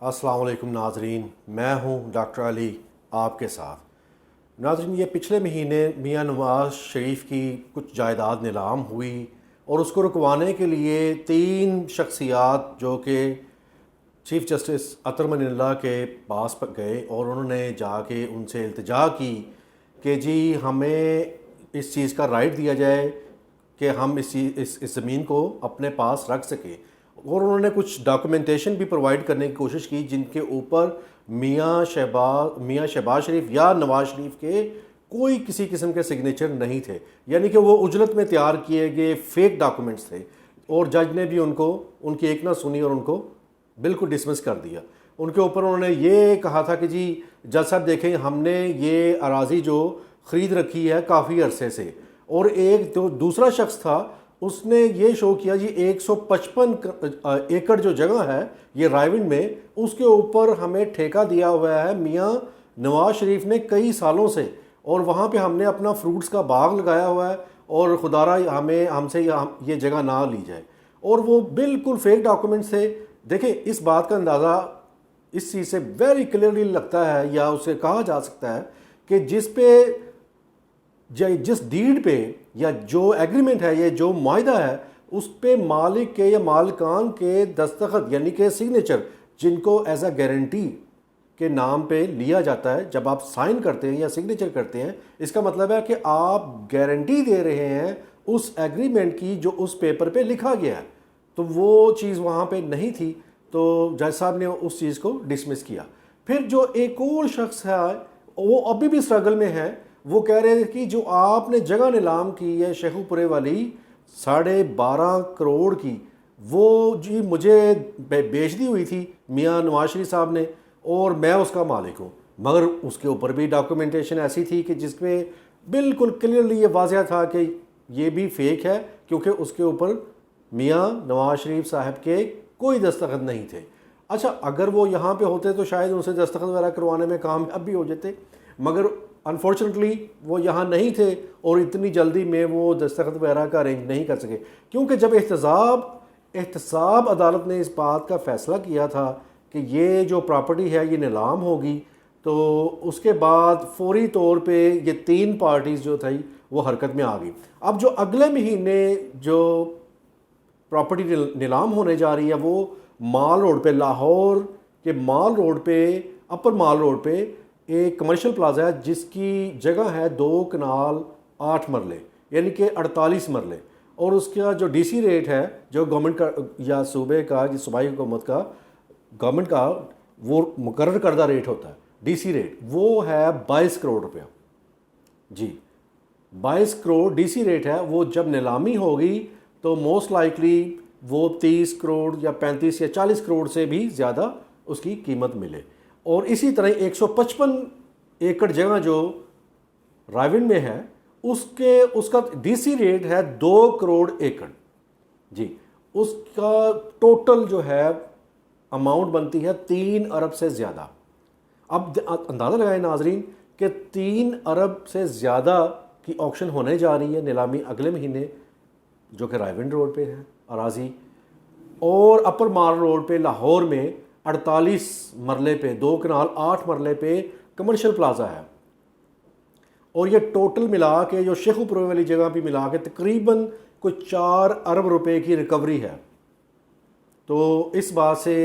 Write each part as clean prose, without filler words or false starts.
السلام علیکم ناظرین، میں ہوں ڈاکٹر علی آپ کے ساتھ۔ ناظرین، یہ پچھلے مہینے میاں نواز شریف کی کچھ جائیداد نیلام ہوئی اور اس کو رکوانے کے لیے 3 شخصیات جو کہ چیف جسٹس اطہر منی اللہ کے پاس گئے اور انہوں نے جا کے ان سے التجا کی کہ جی ہمیں اس چیز کا رائٹ دیا جائے کہ ہم اس زمین کو اپنے پاس رکھ سکیں، اور انہوں نے کچھ ڈاکومنٹیشن بھی پرووائڈ کرنے کی کوشش کی جن کے اوپر میاں شہباز شریف یا نواز شریف کے کوئی کسی قسم کے سگنیچر نہیں تھے، یعنی کہ وہ اجلت میں تیار کیے گئے فیک ڈاکومنٹس تھے، اور جج نے بھی ان کی ایک نہ سنی اور ان کو بالکل ڈسمس کر دیا۔ ان کے اوپر انہوں نے یہ کہا تھا کہ جی جج صاحب دیکھیں، ہم نے یہ اراضی جو خرید رکھی ہے کافی عرصے سے، اور ایک جو دوسرا شخص تھا اس نے یہ شو کیا جی 155 ایکڑ جو جگہ ہے یہ رائے ونڈ میں، اس کے اوپر ہمیں ٹھیکہ دیا ہوا ہے میاں نواز شریف نے کئی سالوں سے، اور وہاں پہ ہم نے اپنا فروٹس کا باغ لگایا ہوا ہے، اور خدا را ہم سے یہ جگہ نہ لی جائے، اور وہ بالکل فیک ڈاکومنٹس تھے۔ دیکھیں، اس بات کا اندازہ اس چیز سے ویری کلیئرلی لگتا ہے یا اسے کہا جا سکتا ہے کہ جس ڈیڈ پہ یا جو ایگریمنٹ ہے یا جو معاہدہ ہے اس پہ مالک کے یا مالکان کے دستخط یعنی کہ سگنیچر، جن کو ایز اے گارنٹی کے نام پہ لیا جاتا ہے، جب آپ سائن کرتے ہیں یا سگنیچر کرتے ہیں، اس کا مطلب ہے کہ آپ گارنٹی دے رہے ہیں اس ایگریمنٹ کی جو اس پیپر پہ لکھا گیا ہے، تو وہ چیز وہاں پہ نہیں تھی، تو جج صاحب نے اس چیز کو ڈسمس کیا۔ پھر جو ایک اور شخص ہے وہ ابھی بھی اسٹرگل میں ہے، وہ کہہ رہے ہیں کہ جو آپ نے جگہ نیلام کی ہے شیخو پورے والی 12.5 کروڑ کی، وہ جی مجھے بیچ دی ہوئی تھی میاں نواز شریف صاحب نے، اور میں اس کا مالک ہوں، مگر اس کے اوپر بھی ڈاکومنٹیشن ایسی تھی کہ جس میں بالکل کلیئرلی یہ واضح تھا کہ یہ بھی فیک ہے، کیونکہ اس کے اوپر میاں نواز شریف صاحب کے کوئی دستخط نہیں تھے۔ اچھا، اگر وہ یہاں پہ ہوتے تو شاید ان سے دستخط وغیرہ کروانے میں کامیاب بھی ہو جاتے، مگر انفارچونیٹلی وہ یہاں نہیں تھے اور اتنی جلدی میں وہ دستخط وغیرہ کا ارینج نہیں کر سکے، کیونکہ جب احتساب عدالت نے اس بات کا فیصلہ کیا تھا کہ یہ جو پراپرٹی ہے یہ نیلام ہوگی، تو اس کے بعد فوری طور پہ یہ 3 پارٹیز جو تھی وہ حرکت میں آ گئی۔ اب جو اگلے مہینے جو پراپرٹی نیلام ہونے جا رہی ہے وہ مال روڈ پہ، لاہور کے مال روڈ پہ، اپر مال روڈ پہ ایک کمرشل پلازا ہے جس کی جگہ ہے 2 کنال 8 مرلے یعنی کہ 48 مرلے، اور اس کا جو ڈی سی ریٹ ہے جو گورنمنٹ کا یا صوبے کا یا صوبائی حکومت کا گورنمنٹ کا وہ مقرر کردہ ریٹ ہوتا ہے، ڈی سی ریٹ وہ ہے 22 کروڑ روپیہ۔ جی 22 کروڑ ڈی سی ریٹ ہے، وہ جب نیلامی ہوگی تو موسٹ لائکلی وہ 30 کروڑ یا 35 یا 40 کروڑ سے بھی زیادہ اس کی قیمت ملے۔ اور اسی طرح 155 ایکڑ جگہ جو رائے ونڈ میں ہے اس کا ڈی سی ریٹ ہے 2 کروڑ ایکڑ۔ جی اس کا ٹوٹل جو ہے اماؤنٹ بنتی ہے 3 ارب سے زیادہ۔ اب اندازہ لگائیں ناظرین کہ 3 ارب سے زیادہ کی آکشن ہونے جا رہی ہے نیلامی اگلے مہینے، جو کہ رائے ونڈ روڈ پہ ہے اراضی، اور اپر مال روڈ پہ لاہور میں 48 مرلے پہ 2 کنال 8 مرلے پہ کمرشل پلازا ہے، اور یہ ٹوٹل ملا کے جو شیخو پورے والی جگہ بھی ملا کے تقریباً کوئی 4 ارب روپے کی ریکوری ہے۔ تو اس بات سے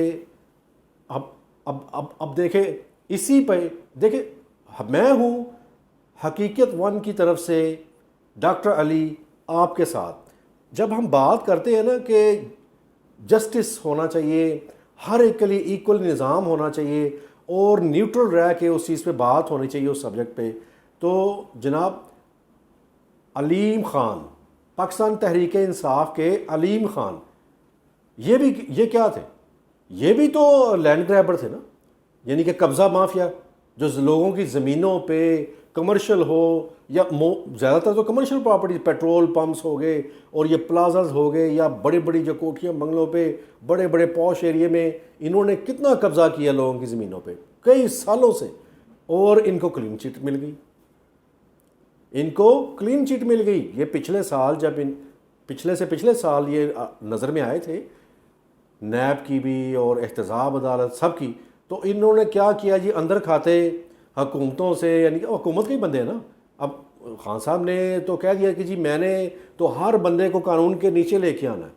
اب دیکھیں، اسی پہ دیکھیں، میں ہوں حقیقت ون کی طرف سے ڈاکٹر علی آپ کے ساتھ۔ جب ہم بات کرتے ہیں نا کہ جسٹس ہونا چاہیے، ہر ایک کے لیے ایکول نظام ہونا چاہیے اور نیوٹرل رہ کے اس چیز پہ بات ہونی چاہیے اس سبجیکٹ پہ، تو جناب علیم خان، پاکستان تحریک انصاف کے علیم خان، یہ کیا تھے؟ یہ بھی تو لینڈ گریبر تھے نا، یعنی کہ قبضہ مافیا، جو لوگوں کی زمینوں پہ کمرشل ہو یا زیادہ تر تو کمرشل پراپرٹی، پیٹرول پمپس ہو گئے اور یہ پلازاز ہو گئے، یا بڑے بڑی جو کوٹھیاں بنگلوں پہ بڑے بڑے پوش ایریے میں انہوں نے کتنا قبضہ کیا لوگوں کی زمینوں پہ کئی سالوں سے، اور ان کو کلین چٹ مل گئی، یہ پچھلے سال جب پچھلے سے پچھلے سال یہ نظر میں آئے تھے، نیب کی بھی اور احتساب عدالت سب کی. تو انہوں نے کیا کیا جی, اندر کھاتے حکومتوں سے, یعنی کہ حکومت کے ہی بندے ہیں نا. اب خان صاحب نے تو کہہ دیا کہ جی میں نے تو ہر بندے کو قانون کے نیچے لے کے آنا ہے.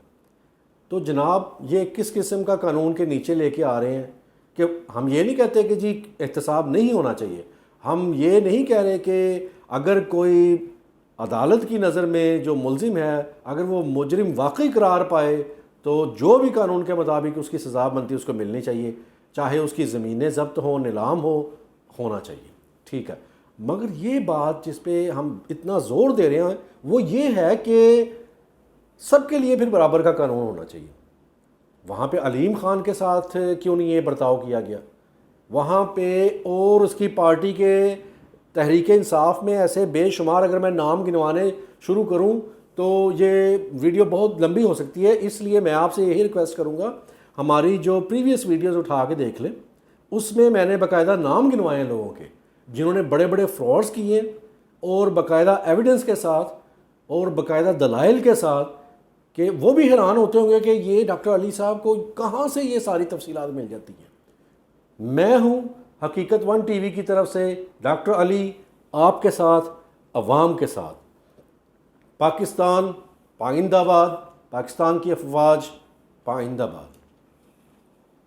تو جناب یہ کس قسم کا قانون کے نیچے لے کے آ رہے ہیں؟ کہ ہم یہ نہیں کہتے کہ جی احتساب نہیں ہونا چاہیے, ہم یہ نہیں کہہ رہے کہ اگر کوئی عدالت کی نظر میں جو ملزم ہے اگر وہ مجرم واقعی قرار پائے تو جو بھی قانون کے مطابق اس کی سزا بنتی ہے اس کو ملنی چاہیے, چاہے اس کی زمینیں ضبط ہوں, نیلام ہونا چاہیے, ٹھیک ہے. مگر یہ بات جس پہ ہم اتنا زور دے رہے ہیں وہ یہ ہے کہ سب کے لیے پھر برابر کا قانون ہونا چاہیے. وہاں پہ علیم خان کے ساتھ کیوں نہیں یہ برتاؤ کیا گیا؟ وہاں پہ اور اس کی پارٹی کے تحریک انصاف میں ایسے بے شمار, اگر میں نام گنوانے شروع کروں تو یہ ویڈیو بہت لمبی ہو سکتی ہے. اس لیے میں آپ سے یہی ریکویسٹ کروں گا, ہماری جو پریویس ویڈیوز اٹھا کے دیکھ لیں, اس میں میں نے باقاعدہ نام گنوائے ہیں لوگوں کے جنہوں نے بڑے بڑے فراڈز کیے اور باقاعدہ ایویڈنس کے ساتھ اور باقاعدہ دلائل کے ساتھ, کہ وہ بھی حیران ہوتے ہوں گے کہ یہ ڈاکٹر علی صاحب کو کہاں سے یہ ساری تفصیلات مل جاتی ہیں. میں ہوں حقیقت ون ٹی وی کی طرف سے ڈاکٹر علی, آپ کے ساتھ, عوام کے ساتھ. پاکستان پائندہ باد, پاکستان کی افواج پائندہ باد.